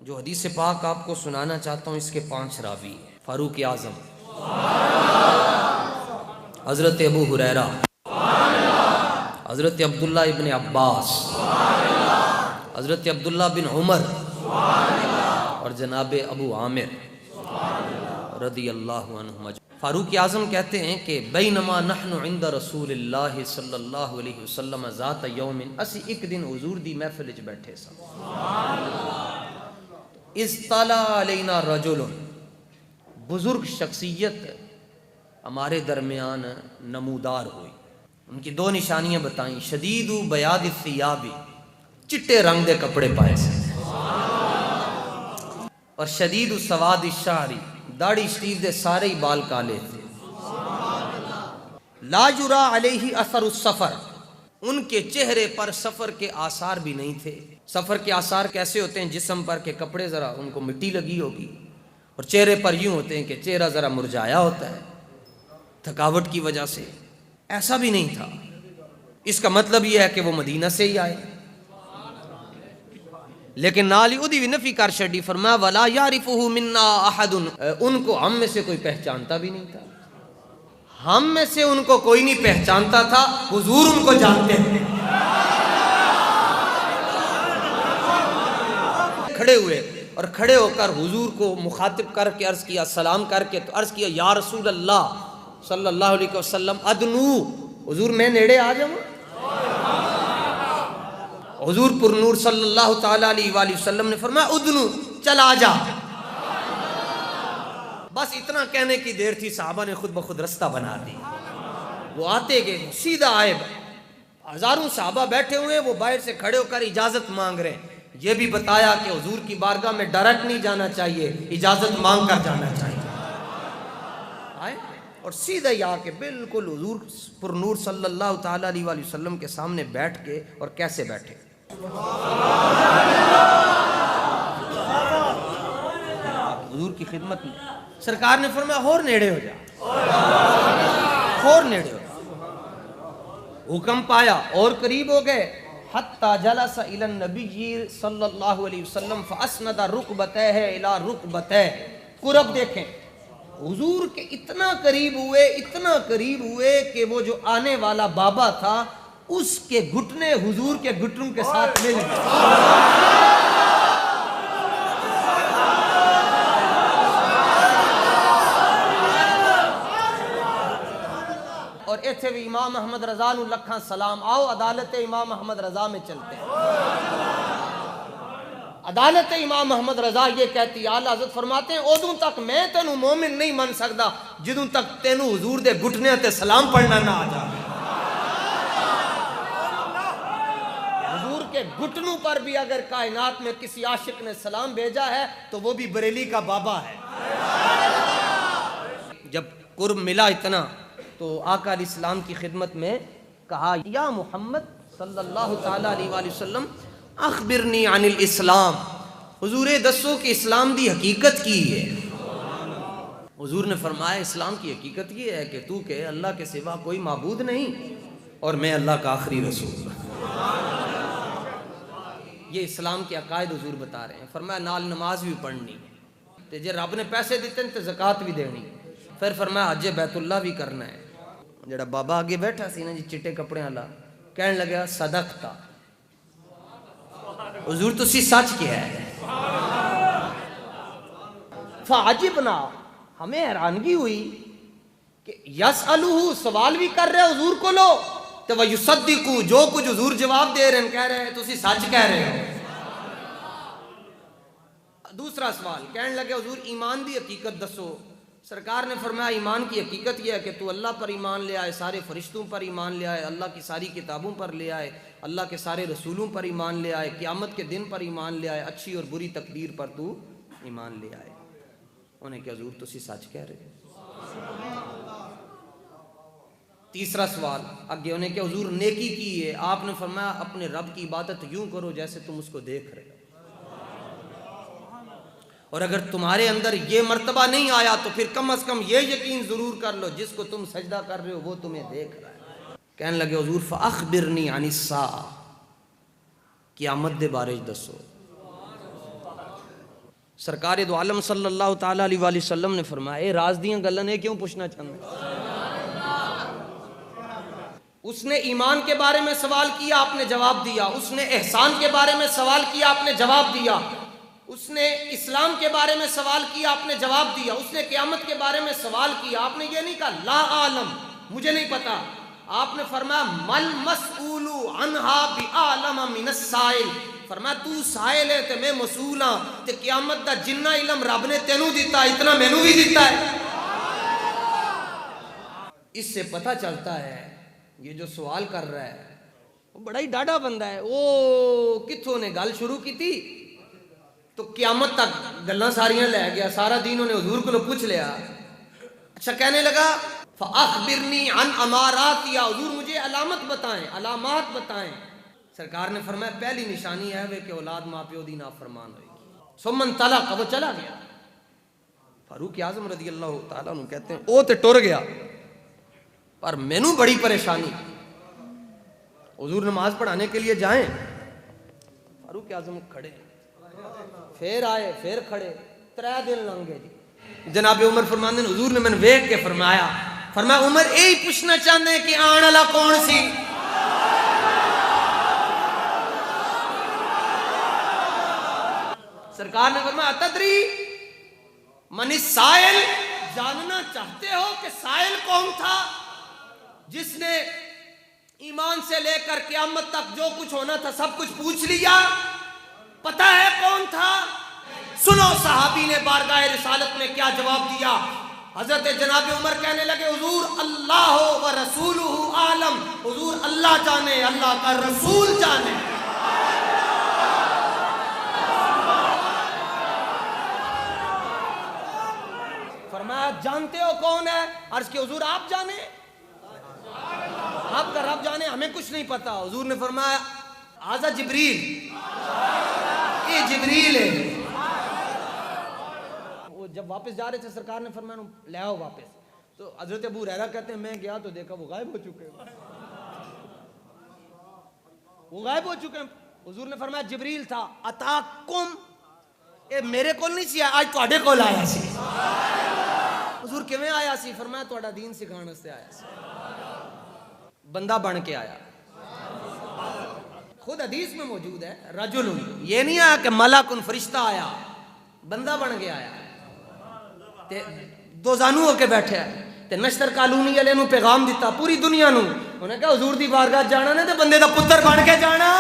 جو حدیث پاک آپ کو سنانا چاہتا ہوں اس کے 5 راوی ہیں۔ فاروق اعظم، حضرت ابو ہریرہ، حضرت عبداللہ ابن عباس، حضرت عبداللہ بن عمر اور جناب ابو عامر رضی اللہ عنہم۔ فاروق اعظم کہتے ہیں کہ بینما نحن عند رسول اللہ صلی اللہ علیہ وسلم ذات یوم، اسی ایک دن حضور دی محفل وچ بیٹھے سن، اطلع علینا رجل، بزرگ شخصیت ہمارے درمیان نمودار ہوئی۔ ان کی 2 نشانیاں بتائیں، شدید بیاض الثیاب، چٹے رنگ دے کپڑے پائے سے، اور شدید سواد الشعر، داڑھی شریف دے سارے ہی بال کالے تھے۔ لا یرا علیہ اثر السفر، ان کے چہرے پر سفر کے آثار بھی نہیں تھے۔ سفر کے آثار کیسے ہوتے ہیں؟ جسم پر کے کپڑے ذرا ان کو مٹی لگی ہوگی، اور چہرے پر یوں ہوتے ہیں کہ چہرہ ذرا مرجھایا ہوتا ہے تھکاوٹ کی وجہ سے، ایسا بھی نہیں تھا۔ اس کا مطلب یہ ہے کہ وہ مدینہ سے ہی آئے، لیکن نالی ادی بھی نفی کر چھڑی، فرمایا ولا یعرفہ منا احد، ان کو ہم میں سے کوئی پہچانتا بھی نہیں تھا، ہم میں سے ان کو کوئی نہیں پہچانتا تھا، حضور ان کو جانتے تھے۔ کھڑے ہوئے اور کھڑے ہو کر حضور کو مخاطب کر کے عرض کیا، سلام کر کے تو عرض کیا یا رسول اللہ صلی اللہ علیہ وسلم ادنو، حضور میں نیڑے آ جاؤں۔ حضور پر نور صلی اللہ تعالیٰ علیہ وآلہ وسلم نے فرمایا ادنو، چل آ جا۔ بس اتنا کہنے کی دیر تھی، صحابہ نے خود بخود رستہ بنا دی، وہ آتے گئے، سیدھا آئے، ہزاروں صحابہ بیٹھے ہوئے، وہ باہر سے کھڑے ہو کر اجازت مانگ رہے ہیں۔ یہ بھی بتایا کہ حضور کی بارگاہ میں ڈائریکٹ نہیں جانا چاہیے، اجازت مانگ کر جانا چاہیے۔ آئے اور سیدھا ہی آ کے بالکل حضور پر نور صلی اللہ تعالیٰ علیہ وآلہ وسلم کے سامنے بیٹھ کے، اور کیسے بیٹھے، حضور کی خدمت میں سرکار نے فرمایا اور نیڑے ہو جا، اور نیڑے ہو جا، حکم پایا اور قریب ہو گئے، حتی جلس الی النبی صلی اللہ علیہ وسلم فاسند رکبتہ الی رکبتہ، قرب دیکھیں، حضور کے اتنا قریب ہوئے، اتنا قریب ہوئے کہ وہ جو آنے والا بابا تھا اس کے گھٹنے حضور کے گھٹنوں کے ساتھ مل گئے۔ اور ایتھے بھی امام احمد رضا نو لکھاں سلام، آؤ عدالت امام احمد رضا میں چلتے ہیں۔ عدالت امام احمد رضا یہ کہتی، اعلیٰ حضرت فرماتے ہیں ادوں تک میں تینوں مومن نہیں من سکتا جدوں تک تینوں حضور دے گھٹنے تے سلام پڑھنا نہ آ جائے۔ حضور کے گھٹنوں پر بھی اگر کائنات میں کسی عاشق نے سلام بھیجا ہے تو وہ بھی بریلی کا بابا ہے۔ جب قرب ملا اتنا تو آقا علیہ السلام کی خدمت میں کہا یا محمد صلی اللہ تعالیٰ علیہ وآلہ وسلم اخبرنی عن الاسلام، حضور دسو کہ اسلام دی حقیقت کی ہے۔ حضور نے فرمایا اسلام کی حقیقت یہ ہے کہ تو کہ اللہ کے سوا کوئی معبود نہیں اور میں اللہ کا آخری رسول۔ یہ اسلام کے عقائد حضور بتا رہے ہیں۔ فرمایا نال نماز بھی پڑھنی تے جے رب نے پیسے دیتے ہیں تو زکوٰۃ بھی دینی، پھر فرمایا حج بیت اللہ بھی کرنا ہے۔ جڑا بابا آگے بیٹھا سی نا جی چٹے کپڑے والا، کہنے لگا صدقتا، حضور تسی سچ کیا ہے۔ فعجبنا، ہمیں حیرانگی ہوئی کہ یسألہ، سوال بھی کر رہے حضور کو لو، تو ویصدقو، جو کچھ حضور جواب دے رہے ہیں کہہ رہے ہیں تسی سچ کہہ رہے ہو۔ دوسرا سوال، کہنے لگے حضور ایمان دی حقیقت دسو۔ سرکار نے فرمایا ایمان کی حقیقت یہ ہے کہ تو اللہ پر ایمان لے آئے، سارے فرشتوں پر ایمان لے آئے، اللہ کی ساری کتابوں پر لے آئے، اللہ کے سارے رسولوں پر ایمان لے آئے، قیامت کے دن پر ایمان لے آئے، اچھی اور بری تقدیر پر تو ایمان لے آئے۔ انہیں کہ حضور تسی سچ کہہ رہے ہو۔ تیسرا سوال اگے انہیں کہ حضور نیکی کی ہے، آپ نے فرمایا اپنے رب کی عبادت یوں کرو جیسے تم اس کو دیکھ رہے ہو، اور اگر تمہارے اندر یہ مرتبہ نہیں آیا تو پھر کم از کم یہ یقین ضرور کر لو جس کو تم سجدہ کر رہے ہو وہ تمہیں دیکھ رہا ہے۔ کہنے لگے حضور فاخبرنی عن الساعہ، قیامت دے بارے دسو۔ سرکار دو عالم صلی اللہ تعالی علیہ وآلہ وسلم نے فرمایا اے راز دیاں گلاں نے کیوں پوچھنا چاہتے؟ اس نے ایمان کے بارے میں سوال کیا، آپ نے جواب دیا۔ اس نے احسان کے بارے میں سوال کیا، آپ نے جواب دیا۔ اس نے اسلام کے بارے میں سوال کیا، آپ نے جواب دیا۔ اس نے قیامت کے بارے میں سوال کیا، آپ نے یہ نہیں کہا لا عالم، مجھے نہیں پتا۔ آپ نے فرمایا مل مسئول عنہا بعالم من السائل، فرمایا تو سائل ہے تے میں مسئول ہاں، تے قیامت دا جنہ علم رب نے تینوں دیتا اتنا مینوں بھی دیتا ہے۔ اس سے پتہ چلتا ہے یہ جو سوال کر رہا ہے وہ بڑا ہی ڈاڈا بندہ ہے۔ وہ کتھوں نے گل شروع کی تھی تو قیامت تک گلاں ساریاں لے گیا، سارا دین انہیں حضور کو پوچھ لیا۔ اچھا کہنے لگا فَأَخْبِرْنِي عَنْ أَمَارَاتِ، یا حضور مجھے علامت بتائیں، علامات بتائیں۔ سرکار نے فرمایا پہلی نشانی ہے کہ اولاد ماں پیو دی نافرمان ہوئے گی۔ ثم انطلق، وہ چلا گیا۔ فاروق اعظم رضی اللہ تعالیٰ عنہ کہتے ہیں او تے ٹر گیا، پر مینوں بڑی پریشانی۔ حضور نماز پڑھانے کے لیے جائیں، فاروق اعظم کھڑے، پھر آئے، پھر کھڑے، 3 دن لنگ گئے جی۔ جناب عمر فرماندے حضور نے میں ویکھ کے فرمایا عمر یہی پوچھنا چاہتے ہیں کہ آن والا کون سی؟ سرکار نے فرمایا تدری من السائل، جاننا چاہتے ہو کہ سائل کون تھا جس نے ایمان سے لے کر قیامت تک جو کچھ ہونا تھا سب کچھ پوچھ لیا؟ پتہ ہے کون تھا؟ سنو صحابی نے بارگاہ رسالت میں کیا جواب دیا۔ حضرت جناب عمر کہنے لگے حضور اللہ و رسولہ عالم، حضور اللہ جانے، اللہ کا رسول جانے۔ فرمایا جانتے ہو کون ہے؟ عرض کہ حضور آپ جانے، آپ کا رب جانے، ہمیں کچھ نہیں پتا۔ حضور نے فرمایا ھذا جبریل، یہ جبریل ہے۔ وہ جب واپس جا رہے تھے سرکار نے فرمایا لے آؤ واپس، تو حضرت ابو ہریرہ کہتے ہیں میں گیا تو دیکھا وہ غائب ہو چکے ہیں، وہ غائب ہو چکے ہیں۔ حضور نے فرمایا جبریل تھا، اتاکم، اے میرے کول نہیں سی آج تواڈے کول آیا سی۔ حضور کیویں آیا سی؟ فرمایا تواڈا دین سکھانے واسطے آیا سی، بندہ بن کے آیا۔ خود حدیث میں موجود ہے رجل، یہ نہیں آیا کہ ملک فرشتہ آیا، بندہ بن کے آیا، تے دو زانو ہو کے بیٹھے ہے، تے نشتر کالونی والے نو پیغام دیتا پوری دنیا نو، انہیں کہا حضور دی بارگاہ جانا نے تے بندے دا پتر بن کے جانا۔